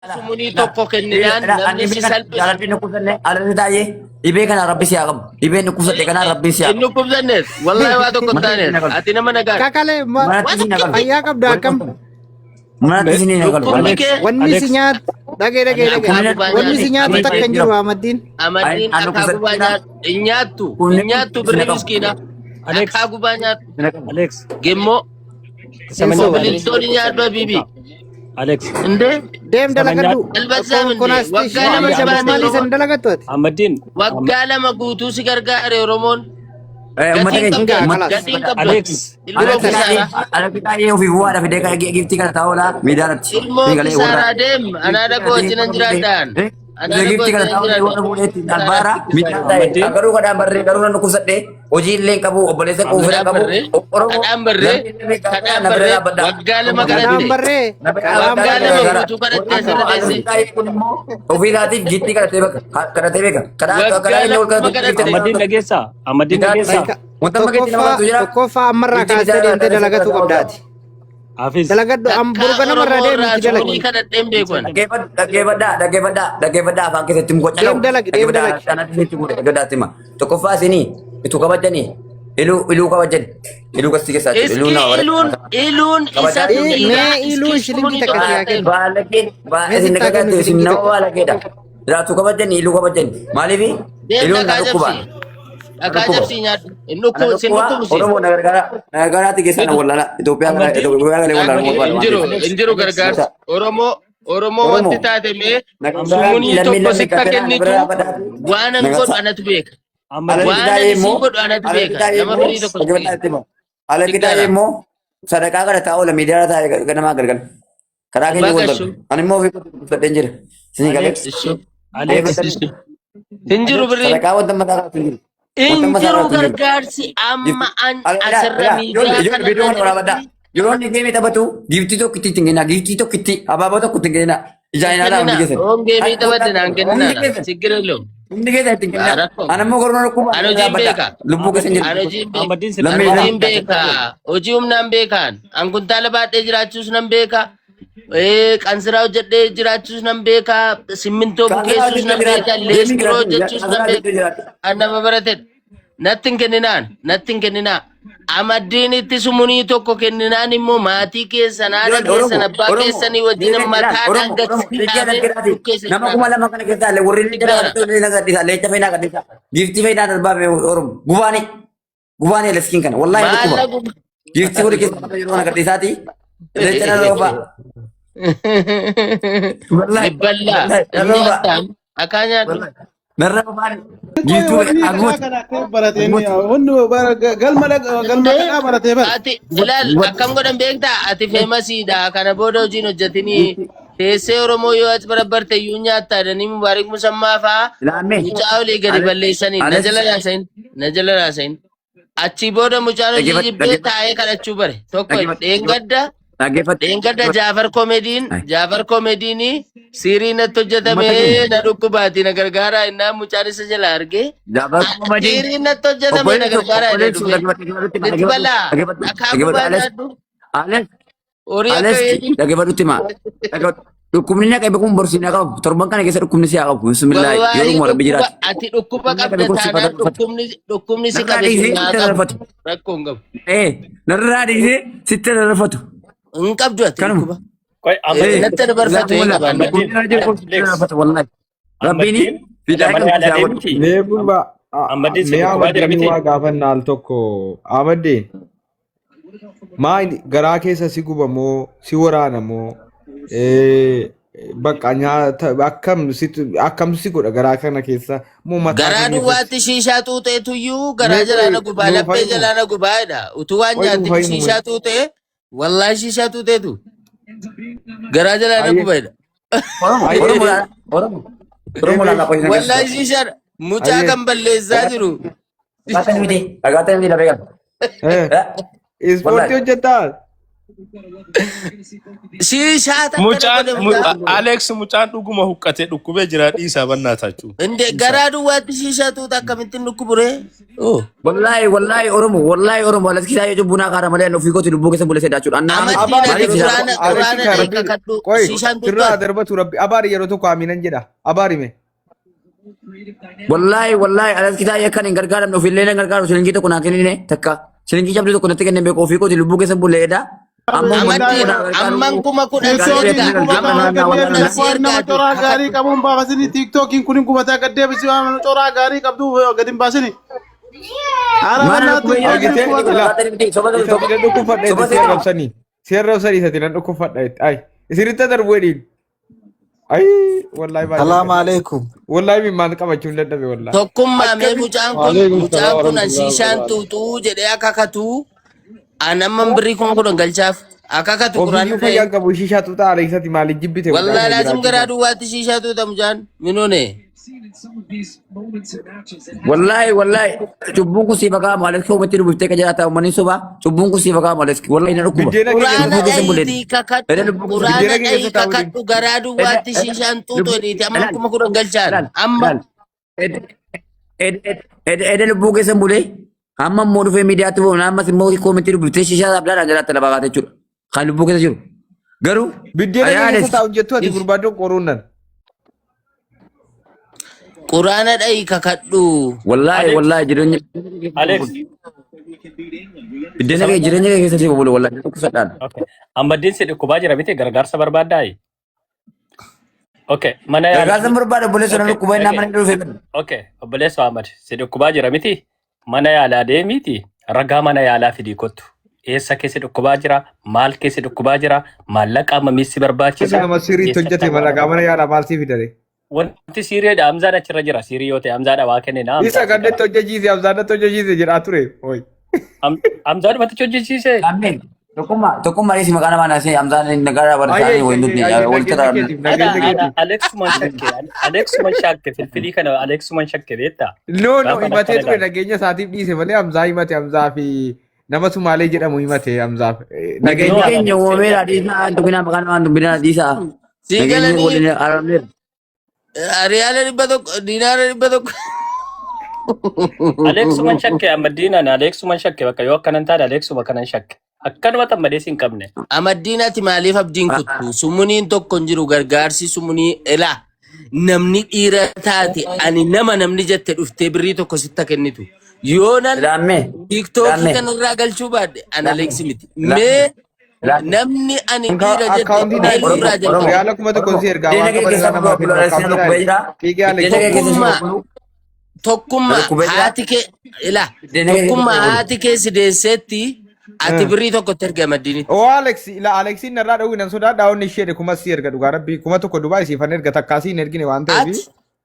Sumuni tokko kenninaan namni si salphisu. Jaalalli nukkubsanne alatti taa'ee dhibee kana rabbi si haa qabu. Dhibee nukkubsatte kana rabbi si haa Inni kubsannees wallahi waa tokko taanees ati nama nagaa. Kakale Manatti si naqalu. fayyaa qabda akkam Manatti si naqalu. Dhukkubni kee wanni si nyaatu dhagee wanni si nyaatu takka hin jiru Ahmadiin. amaddiin akka gubaa nyaatu hin nyaattu birri miskiina akka gubaa nyaatu Alex, gemmoo Senso bililtoonni nyaatu habiibi Alex, indee deem dalagadhu Dalbasaa miti. kunaas Waggaa lama ishee jabaatee maali Oromoon. san dalagattu ati Ahmadin, waggaa lama guutuu si gargaare Oromoon Uummata gatiin keenya. qabdu gatiin qabdu Alex. ilmoo kisaaraa Alatti taa'ee ofii bu'aadha fidee kana giftii kana taa'oolaa miidiyaarratti. ilmoo kisaaraa deem anaa dhaqoo wajjinan jiraadhaan anaa dhaqoo Giftii kana wajjinan taa'oolaa warra jiraadhaan fuudheetti albaara miidiyaan taa'e. Garuu kadhaan barree garuu nan dhukkubsadhee hojii illee hin qabu obboleessa quufidhaa qabu. kadhaan barree waggaa lama kadhaan kadhatte barree waggaa lama guutuu kadhattee asirra teesse ofii isaatiif giftii kadhatee beeka. Kadhaa inni ol Ahmadin dhageessa. Ahmadin dhageessa. Wanta makeetti nama qabatu jira. tokkoffaa ammarraa kaastee deemtee dalagatu qabdaati Hafiz. dalagadhu burga namarraa deemti dalagi kadhadheen beekuun Dhaggeeffadhaa afaan keessatti muka Deem dalagi, deem dalagi. Dhaggeeffadhaatti hima. Tokkoffaa isinii itu kabajanii iluu kabajani iluu kasti keessatti iluu nama iluun isatu mee iluu shilingi takka si haa kennu baalageen isin nagagaatti isin nama baalageedha. Jiraatu kabajanii iluu kabajani maaliifi iluun na dhukkuba. dhagaa jabsii nyaadhu hin dhukkubsiin Oromoo nagaraatti keessaa na wallala Itoophiyaa galee wallala. hin jiru gargaarsa Oromoo wanti taate mee sumunii tokko sitta kennitu waan an godhu anatu beeka Ahmadin. waan an isin godhu anatu beeka nama firii tokko si beeka. Alakitaa'ee immoo sadaqaa kana taa'oola miidiyaa taa'ee ganamaa galgal. Karaa keenya wal galu. Ani immoo ofii kuffadheen jira. Isinii galee. Alex. hin jiru birrii Sadaqaa wanta mataa kaatu hin jiru. hin jiru gargaarsi amma an asirra miidiyaa kana Yeroo inni geemee taphatu giiftii tokko itti hin kennaa. Giiftii tokko itti abaaboo tokko itti hin kennaa. Ijaan ilaalaa hundi keessan. Ongeemii taphate naan kennaa sigirello. Hundi keessan itti hin kennaa. Ani immoo korona dhukkuba. Ani hojiin beeka. Lubbuu keessan jira. Ani hojiin Ahmadin beeka. si Hojiin beeka. Hojii humnaan beekaan. An kuntaala baadhee jiraachuus nan beeka. Qansiraa hojjedhee jiraachuus nan beeka. Simmintoo bukeessuus nan beeka. Leeskiroo hojjechuus nan beeka. An nama baratedha. Natti hin kenninaan. Natti hin kenninaa. Amaddiin itti sumunii tokko kenninaan immoo maatii keessan haadha keessan abbaa keessanii wajjin mataadhaan gadi Nama kuma lama kana keessaa illee warri inni jala gadhiisaa illee gadhiisaa leenca feenaa gadhiisaa. Giiftii feenaa darbaa Oromoo. Gubaanii leskiin kana wallaahi dhukkuba. Giiftii warri keessaa yeroo kana gadhiisaati. Leenca dhala roofaa. Dhibballaa. Namni hattaan akaa nyaadhu. Narra roofaan giiftuu aguuti. Ati ilaal akkam godhan beektaa ati feemasiidha kana booda hojiin hojjetinii teessee Oromoo yoo achi barabbarte iyyuu nyaattaa jedhanii mubaarik musammaa fa'aa mucaa olii gadi balleessanii na jala raasayin achii booda mucaan hojii jibbee taa'ee kadhachuu bare tokko dheengadda Jaafar koomediinii siirii natti hojjetamee na dhukkubaati na gargaaraa innaan mucaan isa jala argee siirii natti hojjetamee na gargaaraa jedhee dhufe itti balaa akaa gubaa nyaadhu horii akka eegi Dhaggeeffadhutti maa. Dhukkubni na qabe kun borsiin haa qabu. Torban kana keessa dhukkubni si haa qabu. Bismillah. Yoo dhuma rabbi jiraatu. ati dhukkuba qabda taanaan dhukkubni si qabe rakkoo hin qabu. Narraa dhiisee sitti rarrafatu. Hin qabdu ati Kanuma. dhukkuba. Natti dabarfatu hin qaban. Rabbiin fidaa kan Meebuba Ahmadin si mee dhukkubaa jira Ahmadin miti. waa gaafannaa al tokko Ahmadin maa garaa keessa si gubamoo si waraanamoo bakka nyaata akkam si godha garaa kana keessa moo mataa Garaa duwwaatti shiishaa xuuxeetu iyyuu garaa jalaana gubaa laphee jalaana gubaadha. Utuu waan nyaatti shiishaa xuuxee wallaahi shiishaa xuuxeetu garaa jalaana gubaadha. Oromoo laalaa qoyisa. Wallaahi shiishaa mucaa kan balleessaa jiru. Dhagaataan miti dhabee gala. ispoortii hojjetaa Shishaa takka Mucaan godhe Alex mucaan dhuguma huqqatee dhukkubee jira dhiisaa bannaatachu. inde garaa duwwaatti shishaa tuuta akkamittiin dhukkubure? wallahi Oromo alas kita ayo buna kara malian ofiko tu buke sembule seda chud. Qoy sirraa darbatu rabbi abaari yeroo tokko aminan jedha abaari me. Wallahi alas kita ayo kan gargaram no fille ne gargaram silingi to kuna kenine takka. Silingi jabdu to kuna tekenne be ofiko tu buke sembule eda. Amman kuma kudhan nama coraa gaarii qabuun baafasini tiktookiin kunin gubataa gaddee bisi waan coraa gaarii qabdu gadi hin baasini. Seerra sadi sati nan dhukkufadha ay isiritta darbu edin ay wallahi ba Salaamu alaikum. wallahi min maan qabachuun dadhabe wallahi tokkummaa mee mucaan kun shishaan tuutuu jedhee akakatu anamman birrii kuma kudhan galchaaf akakatu quraan ofiiyyuu fayyaan qabu shishaa tuuta aleeksati maaliif jibbite wallahi laazim garaa duwwaatti shishaa tuuta mucaan minone wallahi cubbun ku sifa kama alas ko mati rubufte ka jata mani soba cubbun ku sifa kama alas wallahi na rukuba quraana dhayi kakadhu garaa duwwaatti shishaan tuutoo dhiite amman kuma kudhan galchaan amma ede lubbu ke sembule amma mo dufe media tu amma mo ko mati rubufte shisha abla na jata labagate chud kan lubbu ke jiru garu biddeena keessa taa'u jettu ati gurbaaddoon qoruunnan quraana dhayi kakadhu wallahi jirenya Alex. biddeena ke jirenya ke keessa sifa bulu wallahi ku sadan Okay. Ammadin si dhukubaa jira miti gargaarsa barbaaddaa? Okay. Mana yaala. gargaarsa barbaada bole sono ku bayna man dufe Okay. Obboleessu Ahmad si dhukkubaa jira miti mana yaalaa deemiti ragaa mana yaalaa fidii kottu. Eessa keessa dhukkubaa jira? Maal keessa dhukkubaa jira? Maallaqa ammamii si barbaachisa? nama sirriitti hojjete malagaa mana yaalaa maal siif fidare Wanti Siiriyaadha Hamzaadha achirra jira. Siirii yoo ta'e Hamzaadha waa kenne na. isa gaddetti hojjechiise abzaadatti hojjechiise jedhaa ture oy Hamzaadha matichi hojjechiise. amen tokkummaa isi maqaa namaa naasee amsaan nagara barsaanii wayindutti walitti Alexuman shakke filfilii kana Alexuman shakke beektaa? no himatee ture nageenya isaatiif dhiise malee hamzaa himate hamzaa fi nama sumaalee jedhamu himate hamzaaf nageenya keenya uumameera dhiisaa dubbinaa maqaa namaa dubbinaa dhiisaa nageenya waliin arameera riyaala 100 diinaara 100 Alexuman shakke Ahmadiinaan Alexuman shakke bakka yoo akkanan taate Alexuma kanan shakke. Akkanuma tammadees hin qabne. Ahmadiinaati maaliif abdiin kuttu sumuniin tokko hin jiru gargaarsi sumunii elaa namni dhiira taate ani namni jette dhuftee birrii tokko sitta kennitu yoonan tiktookii kanarraa galchuu baadhe ana Aleksi miti mee namni ani dhiira jette irraa jalqabu yaala kuma tokko si ergaa waan qaban nama tokkummaa haati kee si deesseetti ati birrii tokkotti erga Ahmadiini. oo Aleksiin narraa dhawuu nan sodaadhaa onni ishee kuma si erga dhugaa rabbii kuma tokko Dubaay siifan erga takkaasii hin ergine waan ta'eef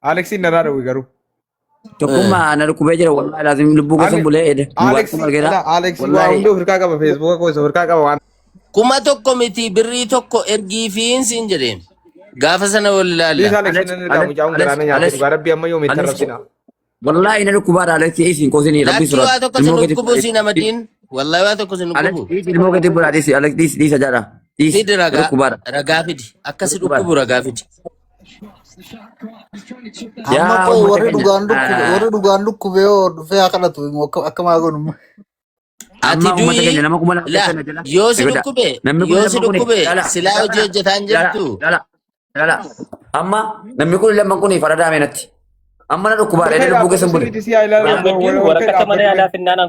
Aleksiin narraa dhawuu garuu tokkummaa ana dhukkubee jira wallahi laazim lubbuu gosa bulee ede Aleksi waa hunduu ofirkaa qaba feesbuuka koo isa ofirkaa qaba waan kuma tokko miti birrii tokko ergii fiinsiin jedheen gaafa sana wal ilaalla. Liisa Aleksiin nan ergaa mucaa'uun garaana nyaate dhugaa rabbii amma yoo mitti arrabsina wallahi ina dhukkubaadha Aleksi isin koosini rabbii Lakki surat waa tokko sin dhukkubu siin Ahmadiin wallahi waa tokko sin dhukkubu. Aleksi ilmoo gadi buraa Aleksi dhiisa jaadha Fidi dhukkubaadha ragaa fidi akkasi dhukkubu ragaa fidi. Amma koi warri dhugaan dhukkube yoo dhufee haa kadhatu akkamaa godhu. Ati du'i yoo si dhukkube silaa hojii hojjetaan jirtu. Amma namni kun lamman kun faradaa meenatti. Amma na dhukkubaadha inni lubbuu keessan bule. Ahmadiin waraqata mana yaalaa finnaan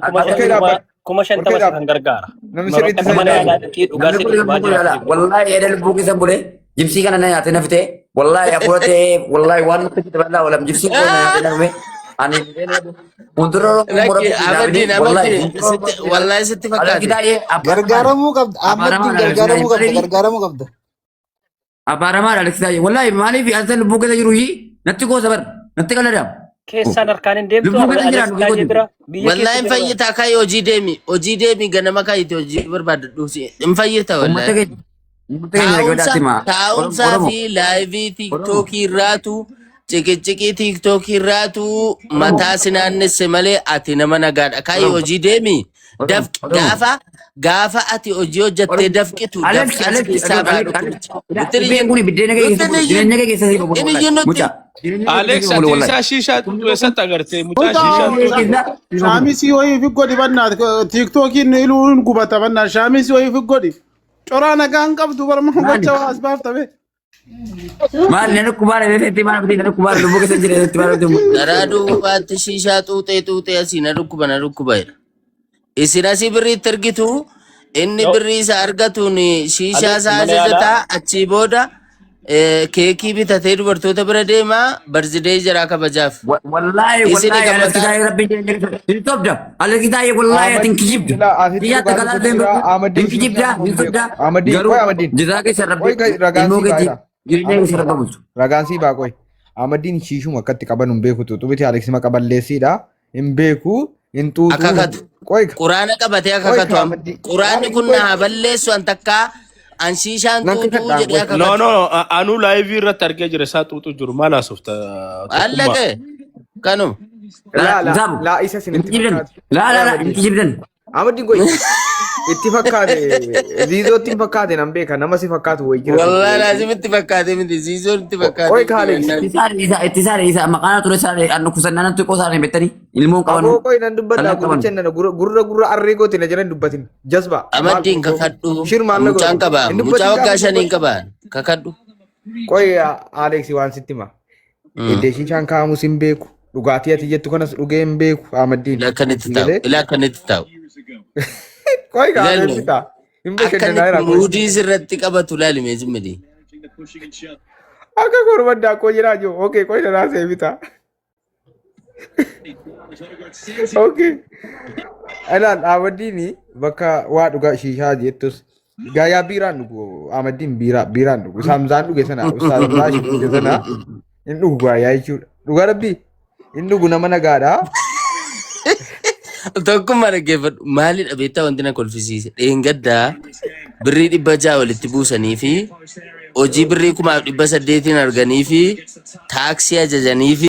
kuma 50 kan gargaara. Waraqata mana yaalaa dhaqii dhugaatti dhukkubaa jira. Wallahi eda lubbuu keessan bule. Jibsii kana na nyaate na fite. Wallahi afuratee wallahi waan nuti itti bal'aa walam jibsii kana nyaate na dhume. Ani mundura wallahi sitti fakkaate. Gargaaramuu qabda. Ahmadiin gargaaramuu qabda. Abaaramaa Aleksiidhaa wallahi maaliif ansan lubbuu keessa jiru natti goosa bar natti qaladaam. Keessaan harkaan hin deemtu wallahi hin fayyitaa kai hojii deemi ganama kaayite hojii barbaadadhu hin fayyita wallahi. Taa'umsaa fi laayivii tiiktookii irraatu ciqicciqii tiiktookii irraatu mataa si naannesse malee ati nama nagaadha kai hojii deemi gaafa gaafa ati hojii hojjettee dafqitu Alex keessaa baadhu Biddeen kun biddeen jireenya kee keessa siif inni jennutti Alex ati isaa shiishaa xuxu eessatti agartee mucaa shiishaa xuxu. Shaamisii wayii fi godhi bannaat tiiktookiin iluun gubata bannaat shaamisii wayii fi godhi. Coraa nagaan qabdu barma gocha waas baaftame. maal nana kubaara beekti maal biddeen nana kubaara lubbuu keessa jireenya baadhu. garaa duubaatti shiishaa xuuxee asii na dhukkuba jedha. Isin asii birriitti argitu inni birrii isa argatuun shiishaa isaa ajajataa achii booda keekii bitatee dubartoota bira deemaa barzidee jira kabajaaf. Wallahi Alex Kitaaye rabbiin jireenya keessa hin tobda. Alex Kitaaye wallahi ati hin kijibda. Biyya akka kalaa deemu hin kijibda hin tobda. Garuu jiraa keessa rabbiin ilmoo keetii jireenya keessa rabba bulchu. Ragaan sii baaqoy. Amadiin shiishuma akkatti qaban hin beeku tuuxubiti Alex ma qaballeessiidha. Hin beeku hin tuuxuu. Akkakatu. Quraana qabatee akkakatu. Quraanni kun naa balleessu an takkaa an shiishaan xuuxuu jedhee akkakatu. No anu live irratti argee jira isaa xuuxuu jiru maal haasofta. Allaqee kanuma. La isa sin La hin kijibdan. Amadiin goy itti fakkaate ziizootti hin fakkaate nan beeka nama si fakkaatu wayi jira. Wallahi lazim itti fakkaate miti ziizoon itti fakkaate. Oy kaale Itti saare maqaan ture saare annu kusannaan tuqoo saare bettanii ilmoon qaban. Aboo koy nan dubbadha gurra nan gurra arrii goote na jiran dubbatin jazba. Amadiin kakadhu. Mucaan qaba. Mucaa waggaa shaniin qaba. Kakadhu. Koy Alex waan sitti ma. Iddee shiishaan kaamus hin beeku. Dhugaatii ati jettu kanas dhugee hin beeku Amadiin. Ila akkanitti taa'u. Koy gaaletti ta'a. Hin beekne naa muudii sirratti qabatu laalimee zimmidi. Akka gorbaddaa koo jiraa jiru. Okay, koy danaa seebita. Okay. Alaan Amadiin bakka waa dhugaa shiishaa jettus gaayaa biiraan dhugu Amadiin biiraan dhugu. Saamsaan dhuge sana ustaas Raashi dhuge sana hin dhugu gaayaa jechuudha. Dhugaa rabbii hin dhugu nama nagaadhaa. Tokkummaa dhaggeeffadhu maalidha beektaa wanti na kolfisiise dheengaddaa birrii 600 walitti buusanii fi hojii birrii 1800 arganii fi taaksii ajajanii fi